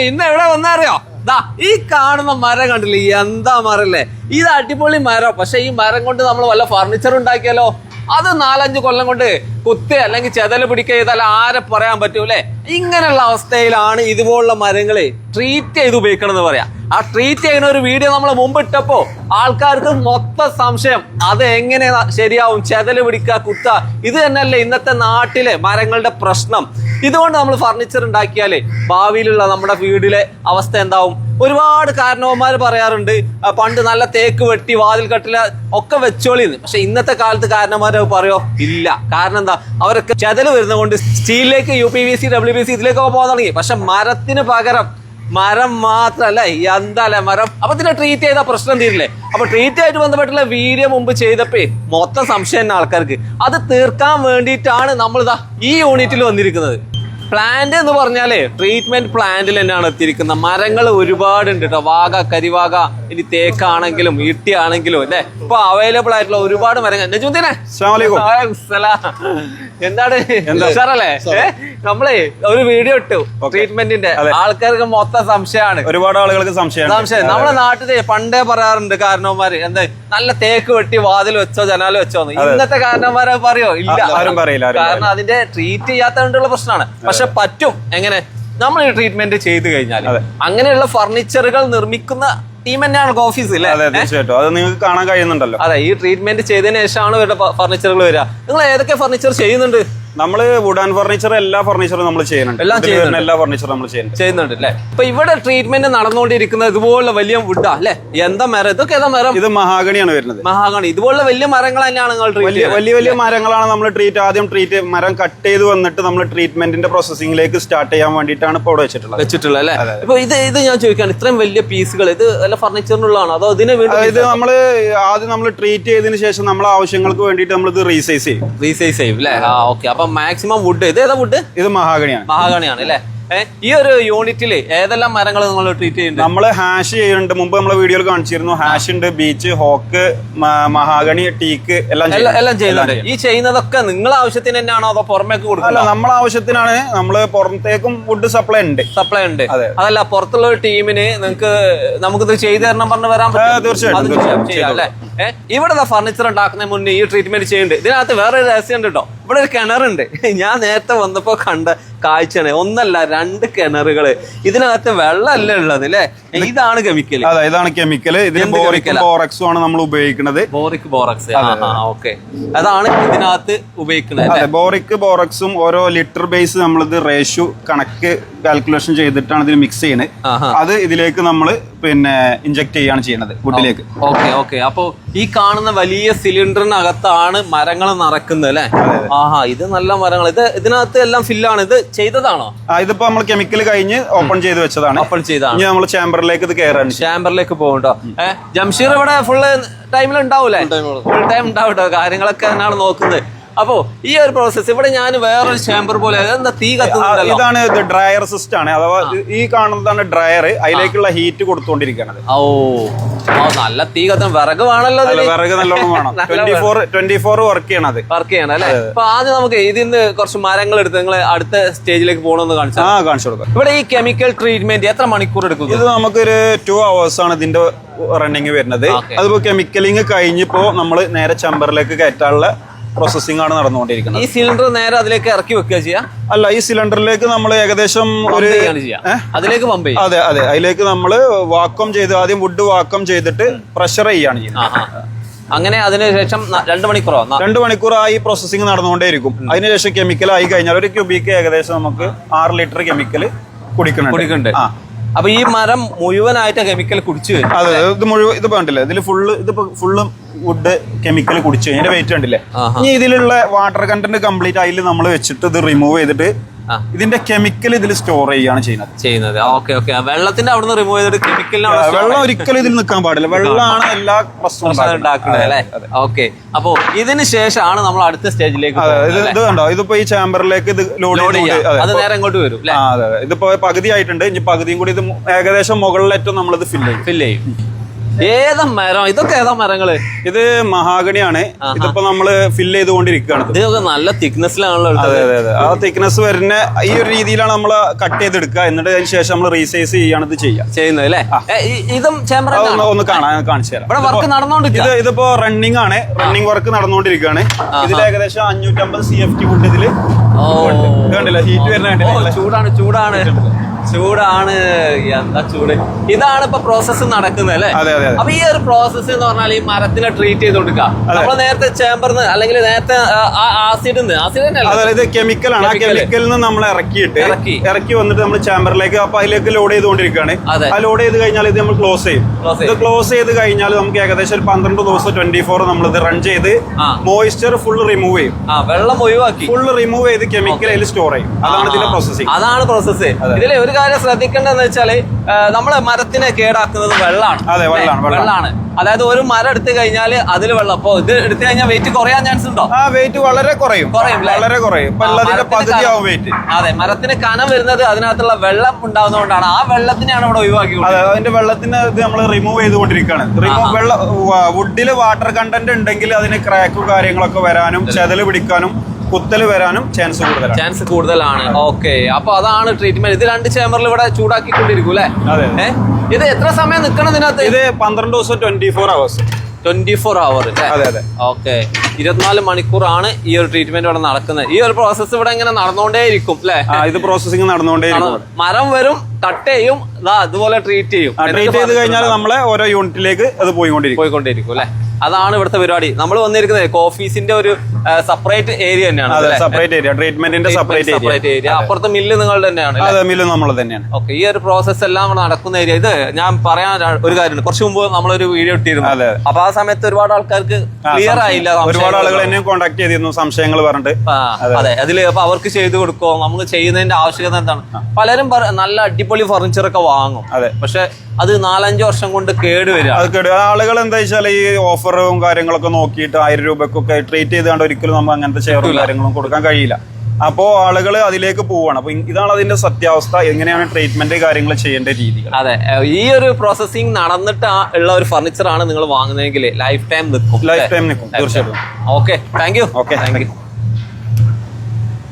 ഇന്ന് എവിടെ വന്നറിയോ? ഈ കാണുന്ന മരം കണ്ടില്ലേ? എന്താ മരല്ലേ ഇത്? അടിപൊളി മരം. പക്ഷെ ഈ മരം കൊണ്ട് നമ്മൾ വല്ല ഫർണിച്ചർ ഉണ്ടാക്കിയാലോ? അത് 4-5 കൊല്ലം കൊണ്ട് കുത്തി അല്ലെങ്കിൽ ചെതല് പിടിക്കുക ചെയ്താൽ ആരെ പറയാൻ പറ്റൂലേ? ഇങ്ങനെയുള്ള അവസ്ഥയിലാണ് ഇതുപോലുള്ള മരങ്ങള് ട്രീറ്റ് ചെയ്ത് ഉപയോഗിക്കണം എന്ന് പറയാം. ആ ട്രീറ്റ് ചെയ്യുന്ന ഒരു വീഡിയോ നമ്മൾ മുമ്പ് ഇട്ടപ്പോ ആൾക്കാർക്ക് മൊത്തം സംശയം, അത് എങ്ങനെ ശരിയാവും? ചെതല് പിടിക്കുക, കുത്ത, ഇത് തന്നെയല്ലേ ഇന്നത്തെ നാട്ടിലെ മരങ്ങളുടെ പ്രശ്നം. ഇതുകൊണ്ട് നമ്മൾ ഫർണിച്ചർ ഉണ്ടാക്കിയാലേ ഭാവിയിലുള്ള നമ്മുടെ വീടിലെ അവസ്ഥ എന്താവും? ഒരുപാട് കാരണവന്മാർ പറയാറുണ്ട് പണ്ട് നല്ല തേക്ക് വെട്ടി വാതിൽ കട്ടില ഒക്കെ വെച്ചോളിന്ന്. പക്ഷെ ഇന്നത്തെ കാലത്ത് കാരണവന്മാർ പറയോ? ഇല്ല. കാരണം എന്താ? അവരൊക്കെ ചെതല് വരുന്നതുകൊണ്ട് സ്റ്റീലിലേക്ക് UPVC WPC ഇതിലേക്കൊക്കെ പോകാൻ തുടങ്ങി. പക്ഷെ മരത്തിന് പകരം മരം മാത്രല്ല എന്താല്ലേ മരം. അപ്പൊ ഇതിനെ ട്രീറ്റ് ചെയ്ത പ്രശ്നം തീരില്ലേ? അപ്പൊ ട്രീറ്റ് ആയിട്ട് ബന്ധപ്പെട്ടുള്ള വീഡിയോ മുമ്പ് ചെയ്തപ്പോ മൊത്തം സംശയം തന്നെ ആൾക്കാർക്ക്. അത് തീർക്കാൻ വേണ്ടിയിട്ടാണ് നമ്മളിതാ ഈ യൂണിറ്റിൽ വന്നിരിക്കുന്നത്. പ്ലാന്റ് എന്ന് പറഞ്ഞാലേ ട്രീറ്റ്മെന്റ് പ്ലാന്റിൽ തന്നെയാണ് എത്തിയിരിക്കുന്നത്. മരങ്ങൾ ഒരുപാടുണ്ട് കേട്ടോ. വാഗ, കരിവാഗ, ഇനി തേക്കാണെങ്കിലും ഈട്ടി ആണെങ്കിലും അല്ലെ ഇപ്പൊ അവൈലബിൾ ആയിട്ടുള്ള ഒരുപാട് മരങ്ങൾ. എന്താണ് സാറല്ലേ? നമ്മളെ ഒരു വീഡിയോ ഇട്ടു ട്രീറ്റ്മെന്റിന്റെ. ആൾക്കാർക്ക് മൊത്തം സംശയമാണ്. ഒരുപാട് ആളുകൾക്ക് സംശയം. നമ്മളെ നാട്ടില് പണ്ടേ പറയാറുണ്ട് കാരണവന്മാര് എന്താ നല്ല തേക്ക് വെട്ടി വാതിൽ വെച്ചോ ജനാല വെച്ചോന്ന്. ഇന്നത്തെ കാരണവന്മാരെ പറയോ? ഇല്ല, ആരും പറയില്ല. കാരണം അതിന്റെ ട്രീറ്റ് ചെയ്യാത്തതുകൊണ്ടുള്ള പ്രശ്നമാണ്. പക്ഷെ പറ്റും. എങ്ങനെ? നമ്മൾ ഈ ട്രീറ്റ്മെന്റ് ചെയ്ത് കഴിഞ്ഞാൽ അങ്ങനെയുള്ള ഫർണിച്ചറുകൾ നിർമ്മിക്കുന്ന ടീം തന്നെയാണ് ഓഫീസ് അല്ലേ? തീർച്ചയായിട്ടും അത് നിങ്ങൾക്ക് കാണാൻ കഴിയുന്നുണ്ടല്ലോ. അതെ, ഈ ട്രീറ്റ്മെന്റ് ചെയ്തതിനു ശേഷമാണ് ഇവരുടെ ഫർണിച്ചറുകൾ വരിക. നിങ്ങൾ ഏതൊക്കെ ഫർണിച്ചർ ചെയ്യുന്നുണ്ട്? നമ്മള് വുഡ് ആൻഡ് ഫർണിച്ചർ എല്ലാ ഫർണിച്ചറും നമ്മൾ ചെയ്യുന്നുണ്ട്. എല്ലാ ഫർണിച്ചറും നമ്മൾ ചെയ്യുന്നുണ്ട് അല്ലേ? ഇപ്പൊ ഇവിടെ ട്രീറ്റ്മെന്റ് നടന്നുകൊണ്ടിരിക്കുന്നത് ഇതുപോലുള്ള വലിയ വുഡാ അല്ലെ? എന്താ മരം? ഇതൊക്കെ ഏതാ മരം? ഇത് മഹാഗണിയാണ് വരുന്നത്. മഹാഗണി. ഇതുപോലുള്ള വലിയ മരങ്ങൾ തന്നെയാണ് നിങ്ങൾ വലിയ വലിയ മരങ്ങളാണ് നമ്മൾ ആദ്യം മരം കട്ട് ചെയ്ത് വന്നിട്ട് നമ്മൾ ട്രീറ്റ്മെന്റിന്റെ പ്രോസസ്സിംഗിലേക്ക് സ്റ്റാർട്ട് ചെയ്യാൻ വേണ്ടിയിട്ടാണ് ഇപ്പോൾ ഇവിടെ വെച്ചിട്ടുള്ളത് അല്ലെ? ഇപ്പൊ ഇത് ഞാൻ ചോദിക്കാൻ, ഇത്രയും വലിയ പീസുകൾ ഇത് വല്ല ഫർണിച്ചറിനുള്ളതാണോ അതോ ഇതിന് വേണ്ടി? ഇത് ആദ്യം നമ്മൾ ട്രീറ്റ് ചെയ്തതിനു ശേഷം നമ്മളെ ആവശ്യങ്ങൾക്ക് വേണ്ടിയിട്ട് നമ്മൾ ഇത് റീസൈസ് ചെയ്യും അല്ലേ? ഓക്കെ. അപ്പൊ മാക്സിമം വുഡ് ഇത് ഏതാ വുഡ്? ഇത് മഹാഗണിയാണ് അല്ലേ? ഈ ഒരു യൂണിറ്റില് ഏതെല്ലാം മരങ്ങൾ നിങ്ങൾ ട്രീറ്റ് ചെയ്യുന്നുണ്ട്? നമ്മള് ഹാഷ് ചെയ്യുന്നുണ്ട്. മുമ്പ് നമ്മളെ വീഡിയോയിൽ കാണിച്ചിരുന്നു. ഹാഷ് ഉണ്ട്, ബീച്ച്, ഹോക്ക്, മഹാഗണി, ടീക്ക് എല്ലാം ചെയ്യുന്നുണ്ട്. ഈ ചെയ്യുന്നതൊക്കെ നിങ്ങളെ ആവശ്യത്തിന് തന്നെയാണോ അതോ പുറമേക്ക് കൊടുക്കും? അല്ല, നമ്മളെ ആവശ്യത്തിനാണ്. നമ്മള് പുറത്തേക്കും വുഡ് സപ്ലൈ ഉണ്ട്. അതല്ല, പുറത്തുള്ള ഒരു ടീമിന് നമുക്കിത് ചെയ്തു തരണം പറഞ്ഞ് വരാൻ പറ്റും? തീർച്ചയായിട്ടും അല്ലേ? ഇവിടെ ഫർണിച്ചർ ഉണ്ടാക്കുന്നതിന് മുന്നേ ഈ ട്രീറ്റ്മെന്റ് ചെയ്യുന്നുണ്ട്. ഇതിനകത്ത് വേറെ രഹസ്യം ഉണ്ട് കേട്ടോ. ഇവിടെ ഒരു കിണറുണ്ട്. ഞാൻ നേരത്തെ വന്നപ്പോ കണ്ട കാഴ്ചയാണ്. 1 അല്ല 2 കിണറുകള്. ഇതിനകത്ത് വെള്ളമല്ല ഉള്ളത് അല്ലെ? ഇതാണ് കെമിക്കൽ. അതെ, ഇതാണ് കെമിക്കൽ. ഇതിന് ബോറക്സും ആണ് നമ്മൾ ഉപയോഗിക്കുന്നത്. ബോറക്സ്. ഓക്കെ, അതാണ് ഇതിനകത്ത് ഉപയോഗിക്കുന്നത്. ബോറക്സും ഓരോ ലിറ്റർ ബേസ് നമ്മളിത് റേഷ്യോ കണക്ക് കാൽക്കുലേഷൻ ചെയ്തിട്ടാണ് ഇതിൽ മിക്സ് ചെയ്യുന്നത്. അത് ഇതിലേക്ക് നമ്മൾ ഇഞ്ചക്ട് ചെയ്യാണ് ചെയ്യുന്നത് വുഡിലേക്ക്. ഓക്കെ. അപ്പൊ ഈ കാണുന്ന വലിയ സിലിണ്ടറിനകത്താണ് മരങ്ങൾ നിറക്കുന്നത് അല്ലെ? ഇത് നല്ല മരങ്ങൾ. ഇതിനകത്ത് എല്ലാം ഫില്ലാണ്. ഇത് ചെയ്തതാണോ? ഇതിപ്പോ നമ്മൾ കെമിക്കൽ കഴിഞ്ഞ് ഓപ്പൺ ചെയ്ത് വെച്ചതാണ്. ഇനി നമ്മൾ ചാമ്പറിലേക്ക് ഇത് കയറാണ്. ചാമ്പറിലേക്ക് പോകുന്നുണ്ടോ? ജംഷീർ ഇവിടെ ഫുള്ള് ടൈമിൽ ഉണ്ടാവൂലേ? ഫുൾ ടൈം ഉണ്ടാവട്ടോ. കാര്യങ്ങളൊക്കെ തന്നെയാണ് നോക്കുന്നത്. അപ്പോ ഈ ഒരു പ്രോസസ് ഇവിടെ ഞാൻ വേറൊരു ചേമ്പർ പോലെ എന്താ തീ കത്തുന്നുണ്ടല്ലോ? ഇതാണ് ഡ്രയർ സിസ്റ്റം ആണ്. അഥവാ ഈ കാണുന്നതാണ് ഡ്രയർ. അതിലേക്കുള്ള ഹീറ്റ് കൊടുത്തോണ്ടിരിക്കുന്നത്. നല്ല തീ കത്തും. വിറക് വേണല്ലോ? വിറക് നല്ലോണം വേണം. 24 വർക്ക് ചെയ്യണം അല്ലേ? അപ്പൊ ആദ്യം നമുക്ക് ഇതിന്ന് കുറച്ച് മരങ്ങൾ എടുത്ത് നിങ്ങൾ അടുത്ത സ്റ്റേജിലേക്ക് പോകണമെന്ന് കാണിച്ചു കൊടുക്കാം. ഇവിടെ ഈ കെമിക്കൽ ട്രീറ്റ്മെന്റ് എത്ര മണിക്കൂർ എടുക്കും? ഇത് നമുക്കൊരു 2 hours ആണ് ഇതിന്റെ റണ്ണിങ് വരുന്നത്. അതിപ്പോ കെമിക്കലിങ് കഴിഞ്ഞപ്പോ നമ്മൾ നേരെ ചമ്പറിലേക്ക് കയറ്റാനുള്ള പ്രോസസിംഗ് ആണ് നടന്നുകൊണ്ടിരിക്കുന്നത്. ഈ സിലിണ്ടർ നേരെ അതിലേക്ക് ഇറക്കി വെക്കുക ചെയ്യാം? അല്ല, ഈ സിലിണ്ടറിലേക്ക് നമ്മൾ ഏകദേശം അതിലേക്ക് പമ്പ് ചെയ്യും. അതെ, അതിലേക്ക് നമ്മൾ വാക്വം ചെയ്ത് ആദ്യം വുഡ് വാക്വം ചെയ്തിട്ട് പ്രഷർ ചെയ്യാണ് ചെയ്യുന്നത്. അങ്ങനെ അതിനുശേഷം 2 മണിക്കൂറോ? 2 മണിക്കൂറായി പ്രോസസിംഗ് നടന്നുകൊണ്ടേയിരിക്കും. അതിനുശേഷം കെമിക്കൽ ആയി കഴിഞ്ഞാൽ ഒരു ക്യൂബിക്ക് ഏകദേശം നമുക്ക് 6 ലിറ്റർ കെമിക്കൽ കുടിക്കുന്നുണ്ട്. അപ്പൊ ഈ മരം മുഴുവനായിട്ട് കെമിക്കൽ കുടിച്ചു വരും. അതെ, ഇത് മുഴുവൻ ഇത് കണ്ടില്ലേ? ഇതിൽ ഫുള്ള് വുഡ് കെമിക്കൽ കുടിച്ചു. അതിന്റെ വെയിറ്റ് കണ്ടില്ലേ? ഇനി ഇതിലുള്ള വാട്ടർ കണ്ടന്റ് കംപ്ലീറ്റ് അതിൽ നമ്മൾ വെച്ചിട്ട് ഇത് റിമൂവ് ചെയ്തിട്ട് ഇതിന്റെ കെമിക്കൽ ഇതിൽ സ്റ്റോർ ചെയ്യാണ് ചെയ്യുന്നത്. ഓക്കെ. വെള്ളത്തിന്റെ അവിടെ നിന്ന് റിമൂവ് ചെയ്തിട്ട് കെമിക്കലിന് വെള്ളം ഒരിക്കലും ഇതിൽ നിൽക്കാൻ പാടില്ല. വെള്ളമാണ് എല്ലാ പ്രശ്നവും ഉണ്ടാക്കുന്നത് അല്ലേ? ഓക്കെ. അപ്പൊ ഇതിന് ശേഷമാണ് നമ്മൾ അടുത്ത സ്റ്റേജിലേക്ക്. ഇത് കണ്ടോ? ഇതിപ്പോ ഈ ചാമ്പറിലേക്ക് ഇത് ലോഡ് അത് നേരെ ഇങ്ങോട്ട് വരും. ഇതിപ്പോ പകുതി ആയിട്ടുണ്ട്. ഇനി പകുതിയും കൂടി ഇത് ഏകദേശം മുകളിലേറ്റവും നമ്മളിത് ഫില്ല് ചെയ്യും. ഏതാ മരം ഇതൊക്കെ? ഏതാ മരങ്ങള്? ഇത് മഹാഗണിയാണ്. ഇതിപ്പോ നമ്മള് ഫില്ല് ചെയ്തുകൊണ്ടിരിക്കുകയാണ്. ഇതൊക്കെ നല്ല തിക്നെസ്സിലാണല്ലോ. അതെ അതെ അതെ. ആ തിക്നെസ് വരുന്ന ഈ ഒരു രീതിയിലാണ് നമ്മൾ കട്ട് ചെയ്തെടുക്കുക. എന്നിട്ട് അതിന് ശേഷം നമ്മൾ റീസൈസ് ചെയ്യാണ് ഇത് ചെയ്യുന്നത് അല്ലേ? ഇതും ചേമ്പർ ഒന്ന് കാണിച്ചു തരാം. ഇവിടെ വർക്ക് നടന്നുകൊണ്ടിരിക്കുക. ഇതിപ്പോ റണ്ണിങ് ആണ്. റണ്ണിങ് വർക്ക് നടന്നുകൊണ്ടിരിക്കുകയാണ്. ഇതിൽ ഏകദേശം 550 CFT വുഡ് ഇതില് കണ്ടില്ല, ഹീറ്റ് വരുന്ന ചൂടാണ്. എന്താ ചൂട്! ഇതാണ് ഇപ്പൊ പ്രോസസ്സ് നടക്കുന്നത് അല്ലേ? അപ്പൊ ഈ ഒരു പ്രോസസ്സ് എന്ന് പറഞ്ഞാൽ ഈ മരത്തിനെ ട്രീറ്റ് ചെയ്തോണ്ടിരിക്കുക. നമ്മൾ നേരത്തെ ചേമ്പറിന്ന് അല്ലെങ്കിൽ നേരത്തെ ആസിഡ് ഇത് കെമിക്കലാണ്. ആ കെമിക്കലിൽ നിന്ന് നമ്മൾ ഇറക്കി വന്നിട്ട് നമ്മൾ ചേമ്പറിലേക്ക് അപ്പൊ അതിലേക്ക് ലോഡ് ചെയ്തുകൊണ്ടിരിക്കുകയാണ്. ആ ലോഡ് ചെയ്ത് കഴിഞ്ഞാൽ ഇത് നമ്മൾ ക്ലോസ് ചെയ്യും. ഇത് ക്ലോസ് ചെയ്ത് കഴിഞ്ഞാൽ നമുക്ക് ഏകദേശം ഒരു 12 ദിവസം 24 നമ്മൾ ഇത് റൺ ചെയ്ത് മോയിസ്ചർ ഫുൾ റിമൂവ് ചെയ്യും. വെള്ളം ഒഴിവാക്കി ഫുൾ റിമൂവ് ചെയ്ത് കെമിക്കൽ അതിൽ സ്റ്റോർ ചെയ്യും. അതാണ് ഇതിന്റെ പ്രോസസ്സിംഗ്. അതാണ് പ്രോസസ്സ്. ഇതിലെ ഒരു കാര്യം ശ്രദ്ധിക്കേണ്ടതെന്ന് വെച്ചാല് നമ്മള് മരത്തിനെ കേടാക്കുന്നത് വെള്ളമാണ്. വെള്ളമാണ്. അതായത് ഒരു മരം എടുത്തു കഴിഞ്ഞാൽ അതിൽ വെള്ളം. അപ്പൊ ഇത് എടുത്തു കഴിഞ്ഞാൽ വെയിറ്റ് കുറയാൻ ചാൻസ് ഉണ്ടോ? വെയിറ്റ് വളരെ കുറയും. അതെ, മരത്തിന് കനം വരുന്നത് അതിനകത്തുള്ള വെള്ളം ഉണ്ടാകുന്നതുകൊണ്ടാണ്. ആ വെള്ളത്തിനെയാണ് ഇവിടെ ഒഴിവാക്കി. അതിന്റെ വെള്ളത്തിന് ഇത് നമ്മൾ റിമൂവ് ചെയ്തുകൊണ്ടിരിക്കുകയാണ്. വുഡില് വാട്ടർ കണ്ടന്റ് ഉണ്ടെങ്കിൽ അതിന് ക്രാക്കും കാര്യങ്ങളൊക്കെ വരാനും ചെതല് പിടിക്കാനും കുത്തല് വരാനും ചാൻസ് കൂടുതലാണ്. ഓക്കെ, അപ്പൊ അതാണ് ട്രീറ്റ്മെന്റ്. ഇത് 2 ചേമ്പറിൽ ഇവിടെ ചൂടാക്കിക്കൊണ്ടിരിക്കും അല്ലെ? ഇത് എത്ര സമയം നിൽക്കണം ഇതിനകത്ത്? ഇത് 12 ദിവസം 24 hours. 24 hour. ഓക്കെ, 24 മണിക്കൂറാണ് ഈ ഒരു ട്രീറ്റ്മെന്റ് ഇവിടെ നടക്കുന്നത്. ഈ ഒരു പ്രോസസ്സ് ഇവിടെ ഇങ്ങനെ നടന്നുകൊണ്ടേയിരിക്കും അല്ലെ? ഇത് പ്രോസസ്സിംഗ് നടന്നുകൊണ്ടേയിരിക്കും. മരം വരും, കട്ട് ചെയ്യും, അതുപോലെ ട്രീറ്റ് ചെയ്യും. ട്രീറ്റ് ചെയ്ത് കഴിഞ്ഞാൽ നമ്മളെ ഓരോ യൂണിറ്റിലേക്ക് അത് പോയിക്കൊണ്ടിരിക്കും അല്ലെ? അതാണ് ഇവിടുത്തെ പരിപാടി. നമ്മൾ വന്നിരിക്കുന്നത് കോഫീസിന്റെ ഒരു സെപ്പറേറ്റ് ഏരിയ തന്നെയാണ്. സെപ്പറേറ്റ് ഏരിയ, ട്രീറ്റ്മെന്റിന്റെ സെപ്പറേറ്റ് ഏരിയ. അപ്പുറത്തെ മില്ല് നിങ്ങളുടെ തന്നെയാണ്? അതെ, മില്ല് നമ്മൾ തന്നെയാണ്. ഓക്കെ, ഈ ഒരു പ്രോസസ് എല്ലാം ഇവിടെ നടക്കുന്ന ഏരിയ. ഇത് ഞാൻ പറയാൻ ഒരു കാര്യമുണ്ട്. കുറച്ച് മുമ്പ് നമ്മളൊരു വീഡിയോ ഇട്ടിരുന്നു. അപ്പൊ ആ സമയത്ത് ഒരുപാട് ആൾക്കാർക്ക് ക്ലിയർ ആയില്ല. ഒരുപാട് ആളുകൾ എന്നെ കോൺടാക്ട് ചെയ്തിരുന്നു, സംശയങ്ങൾ പറഞ്ഞിട്ട്. അതെ, അതില് അപ്പൊ അവർക്ക് ചെയ്തു കൊടുക്കോ, നമുക്ക് ചെയ്യുന്നതിന്റെ ആവശ്യകത എന്താണ്? പലരും നല്ല അടിപൊളി ഫർണിച്ചർ ഒക്കെ വാങ്ങും. പക്ഷെ അത് 4-5 വർഷം കൊണ്ട് കേടുവരിക. ആളുകൾ എന്താ വെച്ചാൽ ഈ ഓഫറും കാര്യങ്ങളൊക്കെ നോക്കിയിട്ട് 1000 രൂപക്കൊക്കെ ട്രീറ്റ് ചെയ്താണ്ട് ഒരിക്കലും നമ്മൾ അങ്ങനത്തെ ഷെയറും കാര്യങ്ങളും കൊടുക്കാൻ കഴിയില്ല. അപ്പോ ആളുകൾ അതിലേക്ക് പോവാണ്. അപ്പൊ ഇതാണ് അതിന്റെ സത്യാവസ്ഥ. എങ്ങനെയാണ് ട്രീറ്റ്മെന്റ് കാര്യങ്ങൾ ചെയ്യേണ്ട രീതികൾ. അതെ, ഈ ഒരു പ്രോസസ്സിംഗ് നടന്നിട്ട് ഉള്ള ഒരു ഫർണിച്ചർ ആണ് നിങ്ങൾ വാങ്ങുന്നതെങ്കിൽ ലൈഫ് ടൈം നിൽക്കും. തീർച്ചയായിട്ടും. Okay, thank you.